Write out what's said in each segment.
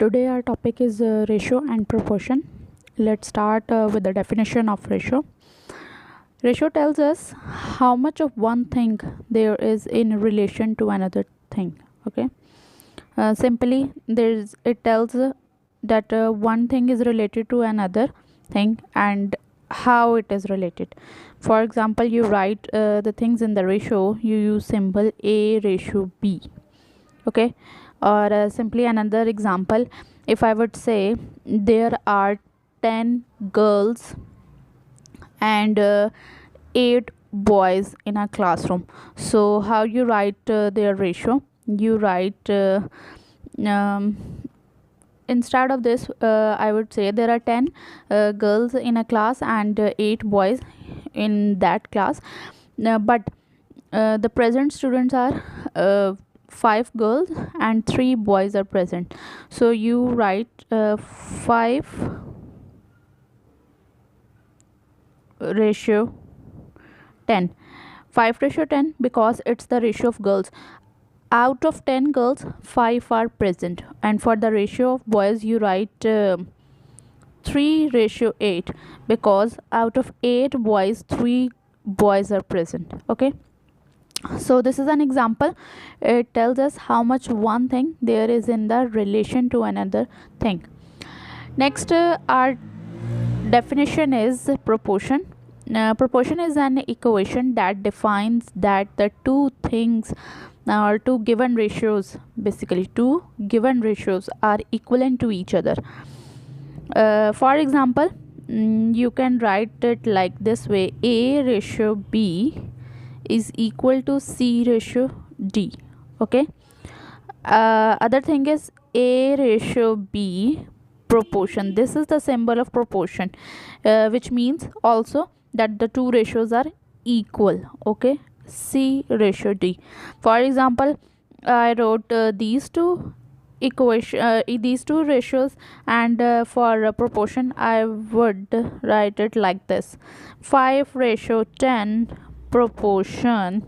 Today our topic is ratio and proportion. Let's start with the definition of ratio. Ratio tells us how much of one thing there is in relation to another thing. Okay. Simply, it tells that one thing is related to another thing and how it is related. For example, you write the things in the ratio. You use symbol A ratio B. Okay. Or simply another example, if I would say there are 10 girls and 8 boys in a classroom, so how you write their ratio? You write um, instead of this, I would say there are 10 girls in a class and 8 boys in that class, but the present students are 5 girls and 3 boys are present, so you write 5 ratio 10. 5 ratio 10 because it's the ratio of girls. Out of 10 girls, 5 are present, and for the ratio of boys you write 3 ratio 8 because out of 8 boys, 3 boys are present. Okay, so this is an example. It tells us how much one thing there is in the relation to another thing. Next, our definition is proportion. Proportion is an equation that defines that the two things or two given ratios, basically two given ratios, are equivalent to each other. For example, you can write it like this way: A ratio B is equal to C ratio D. Okay. Other thing is A ratio B proportion. This is the symbol of proportion, which means also that the two ratios are equal. Okay. C ratio D. For example, I wrote these two these two ratios, and for proportion I would write it like this: 5 ratio 10 proportion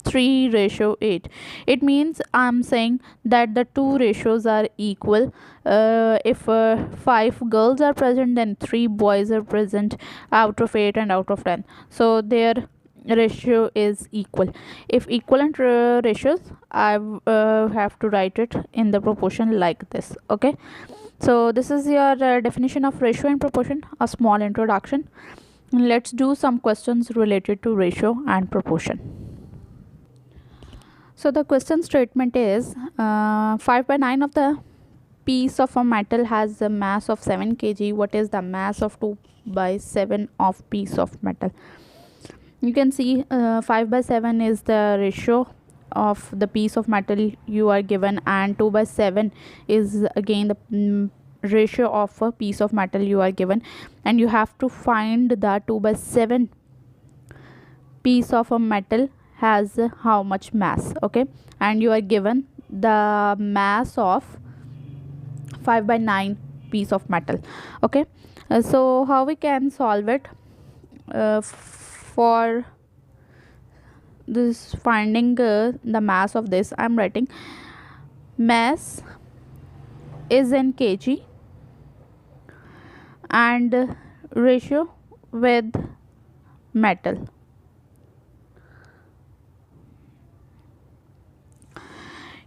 3 ratio 8. It means I'm saying that the two ratios are equal. If 5 girls are present, then 3 boys are present out of 8 and out of 10, so their ratio is equal. If equivalent ratios, I have to write it in the proportion like this. Okay, so this is your definition of ratio and proportion, a small introduction. Let's do some questions related to ratio and proportion. So the question statement is 5/9 of the piece of a metal has a mass of 7 kg. What is the mass of 2/7 of piece of metal? You can see 5/7 is the ratio of the piece of metal you are given, and 2/7 is again the ratio of a piece of metal you are given, and you have to find the 2/7 piece of a metal has how much mass. Okay, and you are given the mass of 5/9 piece of metal. Okay, so how we can solve it? For this finding the mass of this, I'm writing mass is in kg and ratio with metal.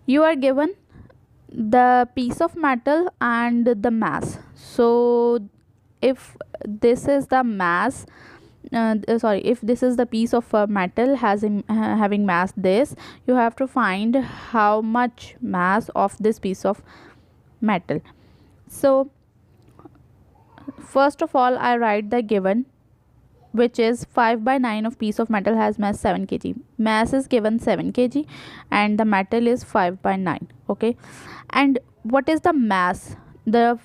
You are given the piece of metal and the mass. So if this is the mass, if this is the piece of metal having mass this, you have to find how much mass of this piece of metal. So first of all, I write the given, which is 5/9 of piece of metal has mass 7 kg. Mass is given 7 kg and the metal is 5/9. Okay, and what is the mass? The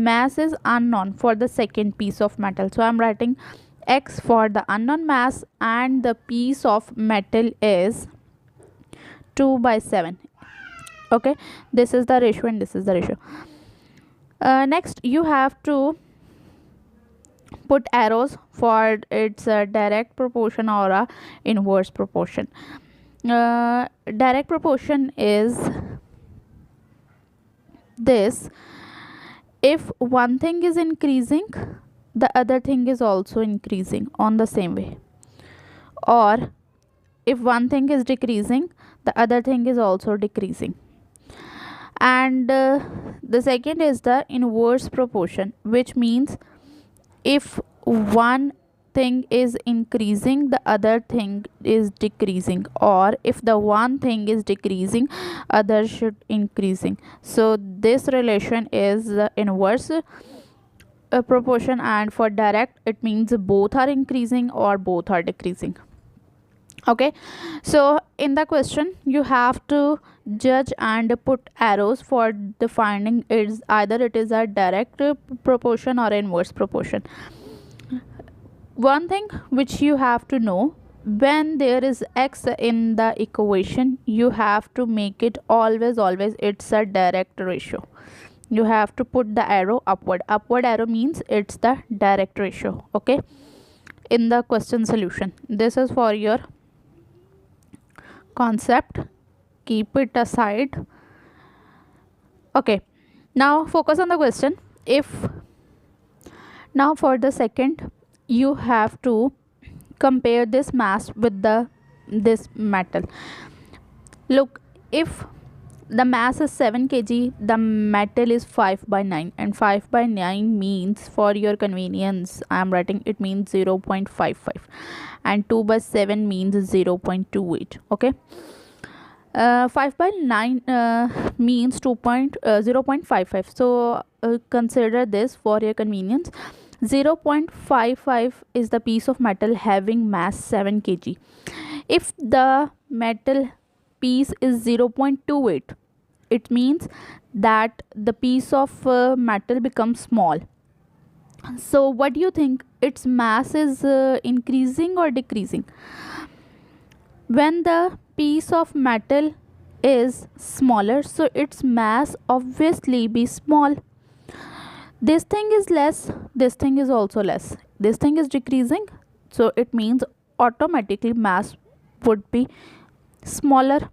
mass is unknown for the second piece of metal, so I'm writing x for the unknown mass, and the piece of metal is 2/7. Okay, this is the ratio and this is the ratio. Next, you have to put arrows for its direct proportion or a inverse proportion. Direct proportion is this, if one thing is increasing, the other thing is also increasing on the same way, or if one thing is decreasing, the other thing is also decreasing. And the second is the inverse proportion, which means if one thing is increasing, the other thing is decreasing, or if the one thing is decreasing, other should increasing. So this relation is the inverse proportion, and for direct it means both are increasing or both are decreasing. Okay, so in the question you have to judge and put arrows for the finding is either it is a direct proportion or inverse proportion. One thing which you have to know, when there is x in the equation, you have to make it always it's a direct ratio. You have to put the arrow upward arrow means it's the direct ratio. Okay, in the question solution, this is for your concept, keep it aside. Okay, now focus on the question. If now for the second, you have to compare this mass with this metal. Look, if the mass is 7 kg, the metal is 5 by 9, and 5 by 9 means, for your convenience I am writing, it means 0.55, and 2 by 7 means 0.28. Okay, 5 by 9 means 0.55. So consider this for your convenience. 0.55 is the piece of metal having mass 7 kg. If the metal piece is 0.28, it means that the piece of metal becomes small. So what do you think, its mass is increasing or decreasing? When the piece of metal is smaller, so its mass obviously be small. This thing is less, this thing is also less, this thing is decreasing, so it means automatically mass would be smaller.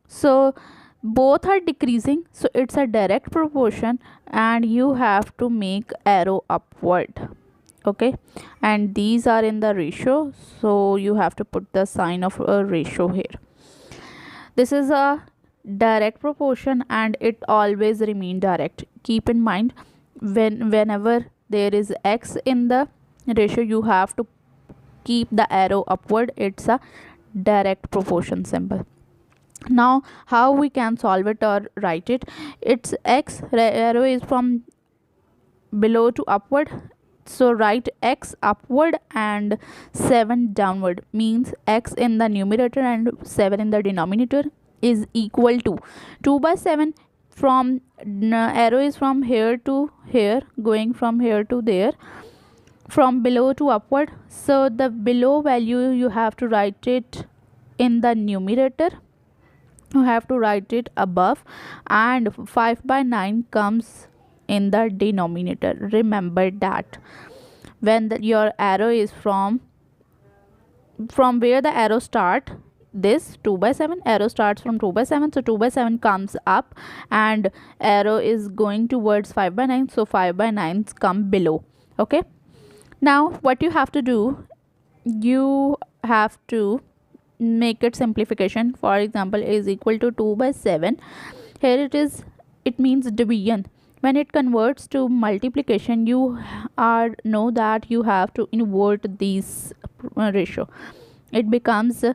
So both are decreasing, so it's a direct proportion, and you have to make arrow upward. Okay, and these are in the ratio, so you have to put the sign of a ratio here. This is a direct proportion and it always remain direct. Keep in mind, whenever there is x in the ratio, you have to keep the arrow upward, it's a direct proportion symbol. Now how we can solve it or write it? It's x, arrow is from below to upward, so write x upward and 7 downward, means x in the numerator and 7 in the denominator is equal to 2 by 7. From arrow is from here to here, going from here to there, from below to upward, so the below value you have to write it in the numerator, you have to write it above, and 5 by 9 comes in the denominator. Remember that when your arrow is from where the arrow start, this 2 by 7, arrow starts from 2 by 7, so 2 by 7 comes up and arrow is going towards 5 by 9, so 5 by 9s come below. Okay, now what you have to do, you have to make it simplification. For example, is equal to 2 by 7, here it means division. When it converts to multiplication, you know that you have to invert these ratio, it becomes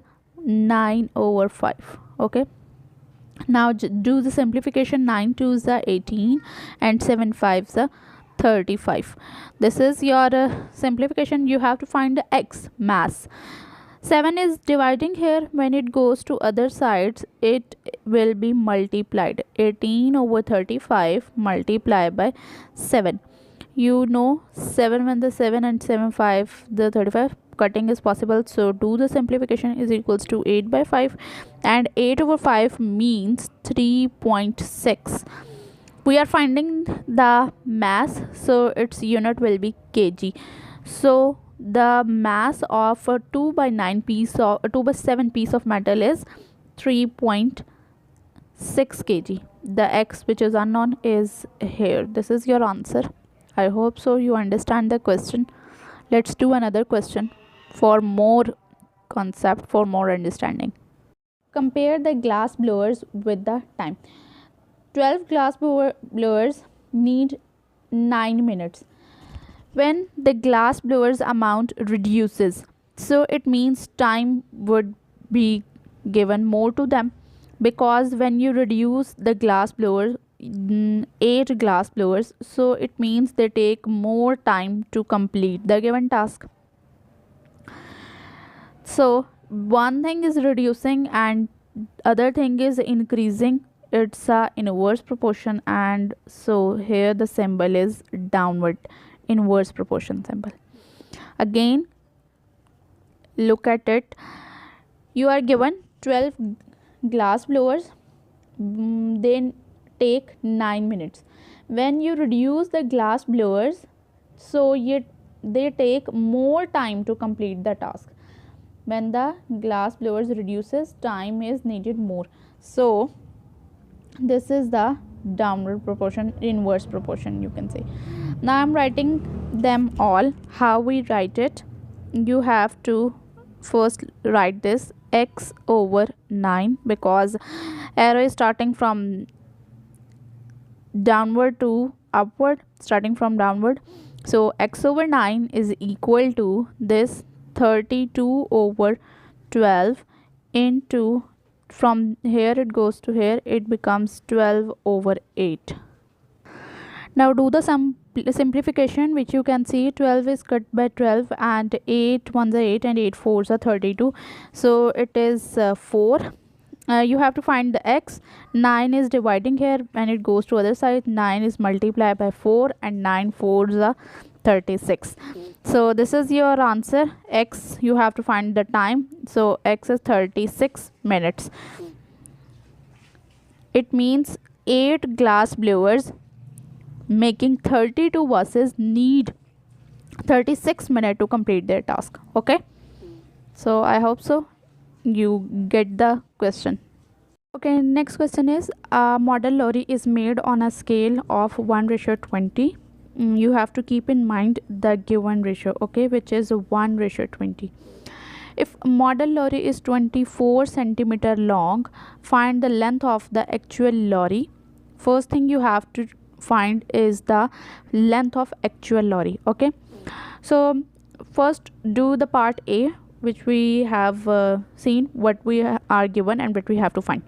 9 over 5. Okay, now do the simplification. 9 2s are 18 and 7 5s are 35. This is your simplification. You have to find the x mass. 7 is dividing here, when it goes to other sides it will be multiplied. 18 over 35 multiplied by 7. You know 7, when the 7 and 7 5, the 35 cutting is possible, so do the simplification, is equals to 8 by 5, and 8 over 5 means 3.6. We are finding the mass, so its unit will be kg. So the mass of a 2 by 9 piece of 2 by 7 piece of metal is 3.6 kg. the x which is unknown is here. This is your answer. I hope so you understand the question. Let's do another question for more concept, for more understanding. Compare the glass blowers with the time. 12 glass blowers need 9 minutes. When the glass blowers amount reduces, so it means time would be given more to them, because when you reduce the glass blowers, 8 glass blowers, so it means they take more time to complete the given task. So one thing is reducing and other thing is increasing. It's a inverse proportion, and so here the symbol is downward inverse proportion symbol. Again, look at it. You are given 12 glass blowers, then take 9 minutes. When you reduce the glass blowers, so they take more time to complete the task. When the glass blowers reduces, time is needed more. So this is the downward proportion, inverse proportion you can say. Now I am writing them all. How we write it? You have to first write this x over 9, because arrow is starting from downward to upward, starting from downward. So x over 9 is equal to this 32 over 12 into, from here it goes to here, it becomes 12 over 8. Now do the simplification, which you can see 12 is cut by 12 and 8 ones are 8 and 8 fours are 32, so it is 4. You have to find the x. 9 is dividing here and it goes to other side. 9 is multiplied by 4 and 9 fours are 36. So this is your answer. X, you have to find the time, so x is 36 minutes. It means 8 glass blowers making 32 buses need 36 minutes to complete their task. Okay, so I hope so you get the question. Okay, next question is, a model lorry is made on a scale of 1:20. You have to keep in mind the given ratio, okay, which is 1:20. If model lorry is 24 centimeter long, find the length of the actual lorry. First thing you have to find is the length of actual lorry. Okay, so first do the part A, which we have seen what we are given and what we have to find.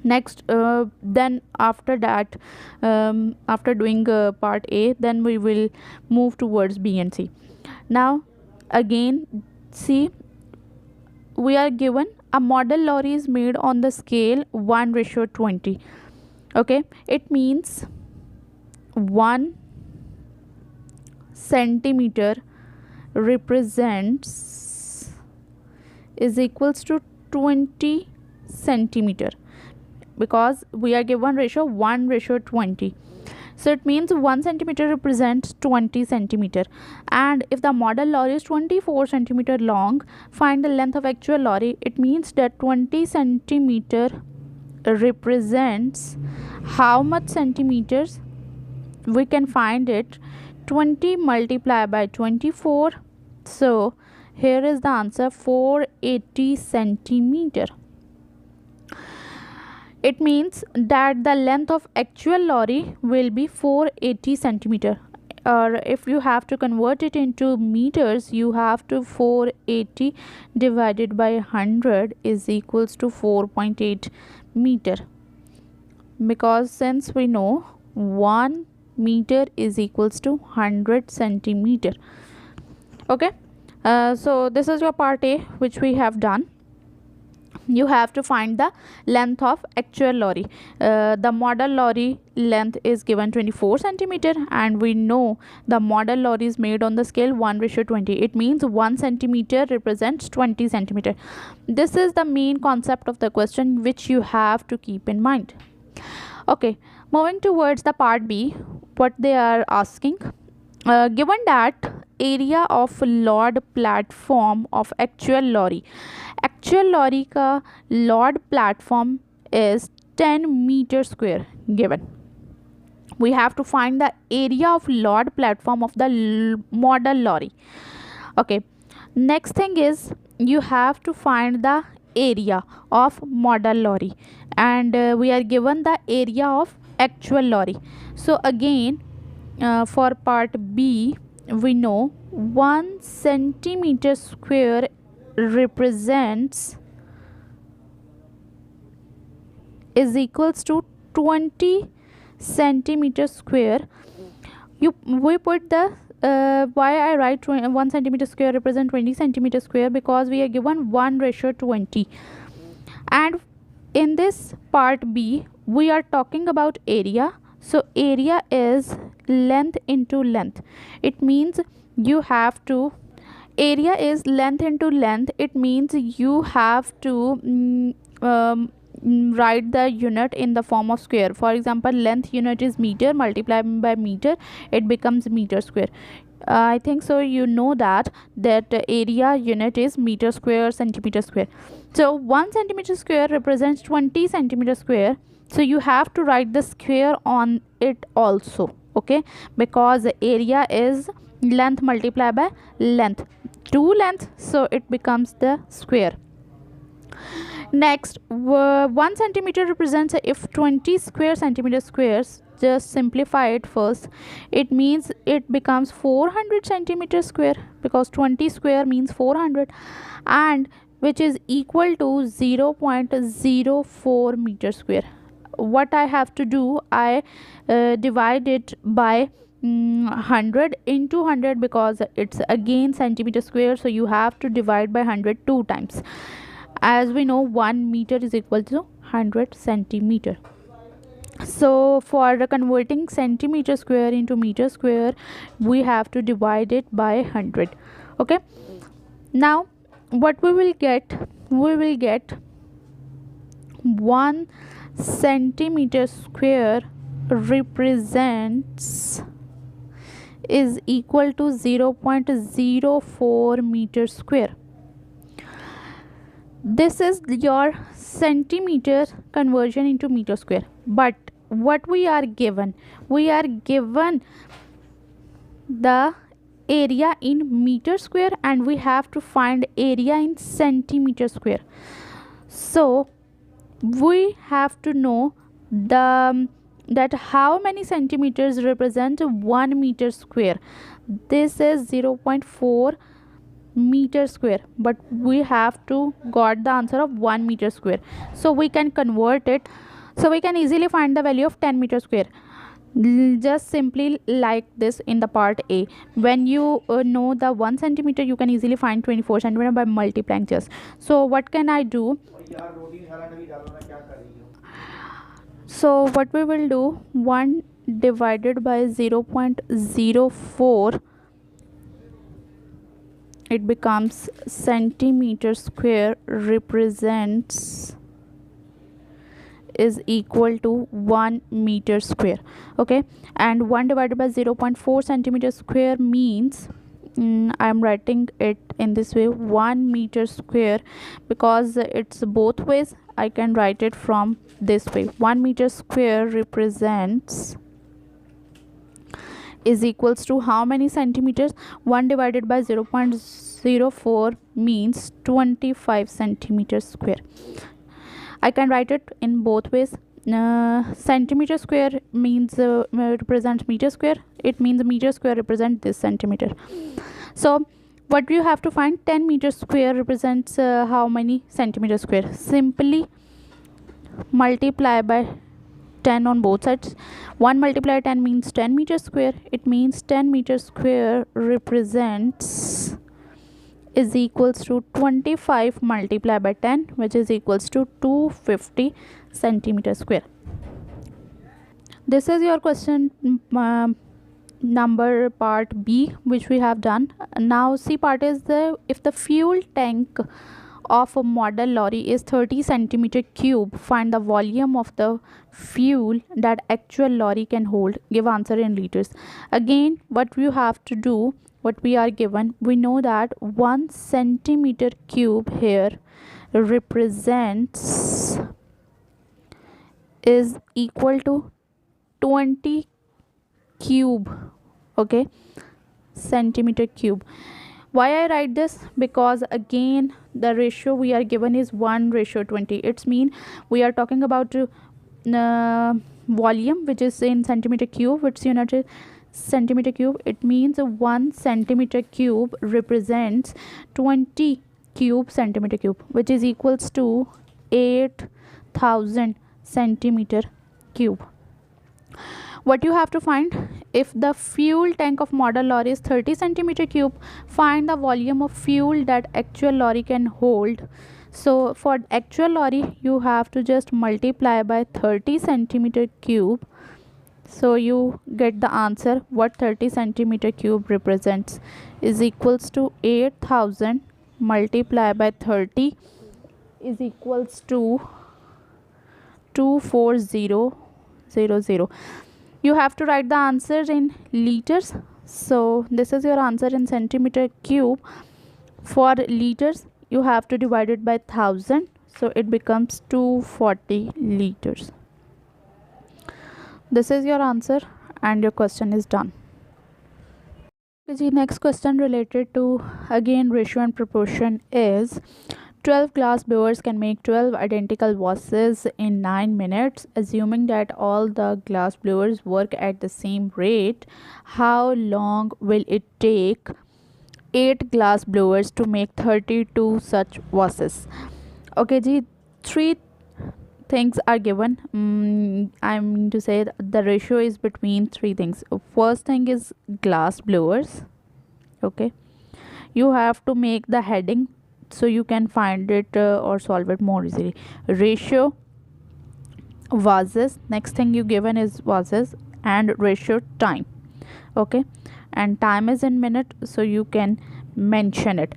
Next, then after that, after doing part A, then we will move towards B and C. Now again, see, we are given a model lorry is made on the scale 1:20. Okay, it means 1 centimeter represents is equals to 20 centimeter, because we are given ratio 1:20. So it means 1 centimeter represents 20 centimeter. And if the model lorry is 24 centimeter long, find the length of actual lorry. It means that 20 centimeter represents how much centimeters? We can find it 20 multiplied by 24. So here is the answer, 480 centimeter. It means that the length of actual lorry will be 480 centimeter, or if you have to convert it into meters, you have to 480 divided by 100 is equals to 4.8 meter, because since we know 1 meter is equals to 100 centimeter. Okay, so this is your part A, which we have done. You have to find the length of actual lorry. The model lorry length is given 24 centimeter, and we know the model lorry is made on the scale 1:20. It means 1 centimeter represents 20 centimeter. This is the main concept of the question, which you have to keep in mind. Okay, moving towards the part B, what they are asking, given that area of load platform of actual lorry का load platform is 10 meter square given. We have to find the area of load platform of the model lorry. Okay, next thing is you have to find the area of model lorry, and we are given the area of actual lorry. So again, for part B, we know 1 centimeter square represents is equals to 20 centimeter square. We put the why I write 1 centimeter square represent 20 centimeter square, because we are given 1:20. And in this part B, we are talking about area. So area is length into length. It means you have to, area is length into length. It means you have to write the unit in the form of square. For example, length unit is meter, multiplied by meter, it becomes meter square. I think so you know that area unit is meter square, centimeter square. So 1 centimeter square represents 20 centimeter square. So you have to write the square on it also, okay, because the area is length multiplied by length, 2 length, so it becomes the square. Next, 1 centimeter represents, if 20 square centimeter squares, just simplify it first, it means it becomes 400 centimeter square, because 20 square means 400, and which is equal to 0.04 meter square. What I have to do, I divide it by 100 into 100, because it's again centimeter square, so you have to divide by 100 two times. As we know, 1 meter is equal to 100 centimeter. So for converting centimeter square into meter square, we have to divide it by 100. Okay, now what we will get 1 centimeter square represents is equal to 0.04 meter square. This is your centimeter conversion into meter square. But what we are given the area in meter square, and we have to find area in centimeter square. So we have to know that how many centimeters represent 1 meter square. This is 0.4 meter square, but we have to got the answer of 1 meter square, so we can convert it. So we can easily find the value of 10 meter square, just simply like this in the part A. When you know the 1 centimeter, you can easily find 24 centimeter by multiplying just. So what can I do? So what we will do, 1 divided by 0.04, it becomes centimeter square represents is equal to 1 meter square. Okay, and 1 divided by 0.4 centimeter square means I am writing it in this way, 1 meter square, because it's both ways. I can write it from this way, 1 meter square represents is equals to how many centimeters? 1 divided by 0.04 means 25 centimeters square. I can write it in both ways. Centimeter square means represents meter square. It means meter square represents this centimeter. So what you have to find, 10 meter square represents how many centimeter square? Simply multiply by 10 on both sides. 1 multiplied 10 means 10 meter square. It means 10 meter square represents is equals to 25 multiplied by 10, which is equals to 250 centimeter square. This is your question number part B, which we have done. Now C part is if the fuel tank of a model lorry is 30 centimeter cube, find the volume of the fuel that actual lorry can hold. Give answer in liters. Again, what you have to do, what we are given, we know that 1 centimeter cube here represents is equal to 20 cube, okay, centimeter cube. Why I write this? Because again the ratio we are given is 1:20. It's mean we are talking about volume which is in centimeter cube, which unit is centimeter cube. It means 1 centimeter cube represents 20 cube centimeter cube, which is equals to 8,000 centimeter cube. What you have to find, if the fuel tank of model lorry is 30 centimeter cube, find the volume of fuel that actual lorry can hold. So for actual lorry you have to just multiply by 30 centimeter cube, so you get the answer what 30 centimeter cube represents is equals to 8,000 multiplied by 30 is equals to 24000. You have to write the answer in liters, so this is your answer in centimeter cube. For liters you have to divide it by 1000, so it becomes 240 liters. This is your answer and your question is done. The next question related to again ratio and proportion is 12 glass blowers can make 12 identical vases in 9 minutes. Assuming that all the glass blowers work at the same rate, how long will it take 8 glass blowers to make 32 such vases? Okay ji, three things are given. I mean to say the ratio is between three things. First thing is glass blowers, okay. You have to make the heading so you can find it or solve it more easily. Ratio, vases, next thing you given is vases, and ratio time, okay, and time is in minute, so you can mention it.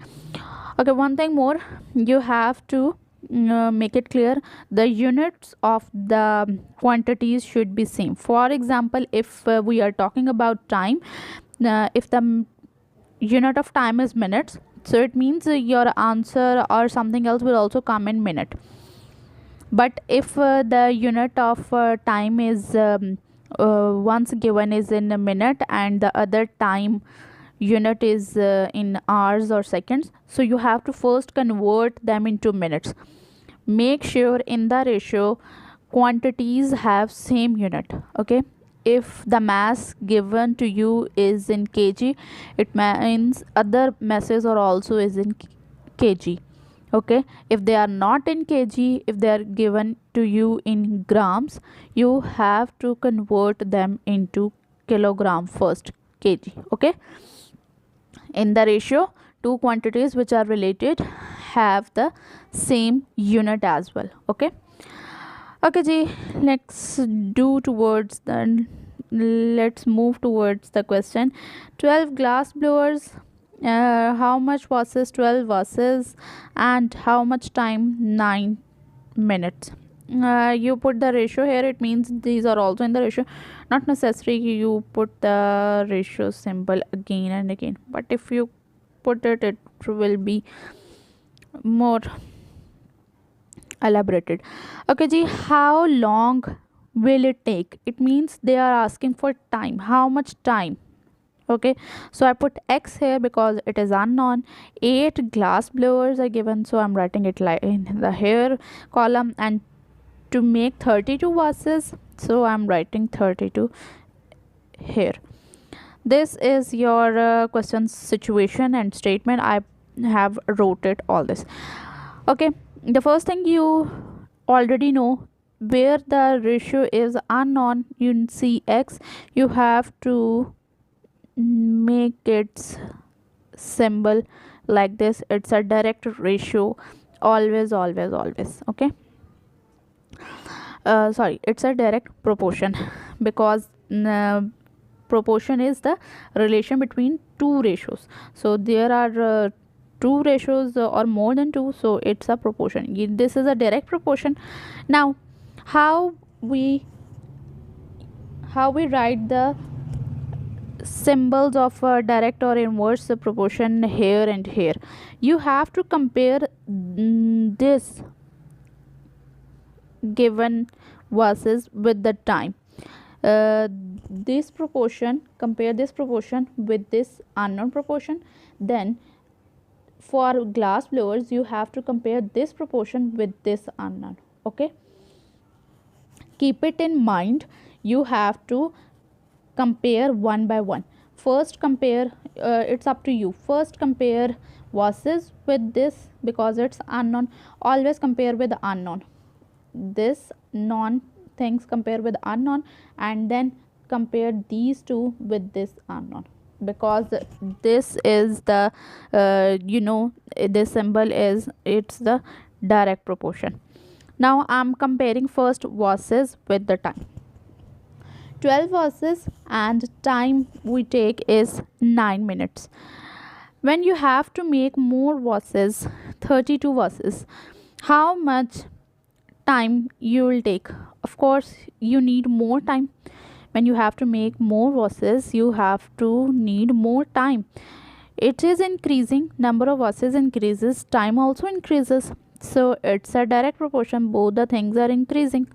Okay, one thing more, you have to make it clear the units of the quantities should be same. For example, if we are talking about time, if the unit of time is minutes, so it means your answer or something else will also come in minute. But if the unit of time is once given is in a minute and the other time unit is in hours or seconds, so you have to first convert them into minutes. Make sure in the ratio quantities have same unit, okay. If the mass given to you is in kg, it means other masses are also is in kg, okay. If they are not in kg, if they are given to you in grams, you have to convert them into kilogram first, kg, okay. In the ratio, two quantities which are related have the same unit as well, okay. Okay ji, let's move towards the question. 12 glass blowers, how much vases? 12 vases, and how much time? 9 minutes. You put the ratio here, it means these are also in the ratio. Not necessary you put the ratio symbol again and again, but if you put it, it will be more elaborated. Okay ji, how long will it take? It means they are asking for time, how much time, okay. So I put x here because it is unknown. 8 glass blowers are given, so I'm writing it like in the here column, and to make 32 vases, so I'm writing 32 here. This is your question situation and statement. I have wrote it all this, okay. The first thing you already know, where the ratio is unknown, you see x, you have to make its symbol like this. It's a direct ratio, always, okay. Sorry, it's a direct proportion because proportion is the relation between two ratios. So there are two ratios or more than two, so it's a proportion. This is a direct proportion. Now how we write the symbols of direct or inverse proportion here and here? You have to compare this given verses with the time. This proportion, compare this proportion with this unknown proportion. Then for glass blowers you have to compare this proportion with this unknown. Okay, keep it in mind. You have to compare one by one. First compare, it's up to you. First compare verses with this, because it's unknown. Always compare with unknown. This non things compare with unknown, and then compare these two with this unknown, because this is the this symbol is, it's the direct proportion. Now I'm comparing first verses with the time. 12 verses and time we take is 9 minutes. When you have to make more verses, 32 verses, how much time you will take? Of course you need more time. When you have to make more verses, you have to need more time. It is increasing, number of verses increases, time also increases, so it's a direct proportion, both the things are increasing.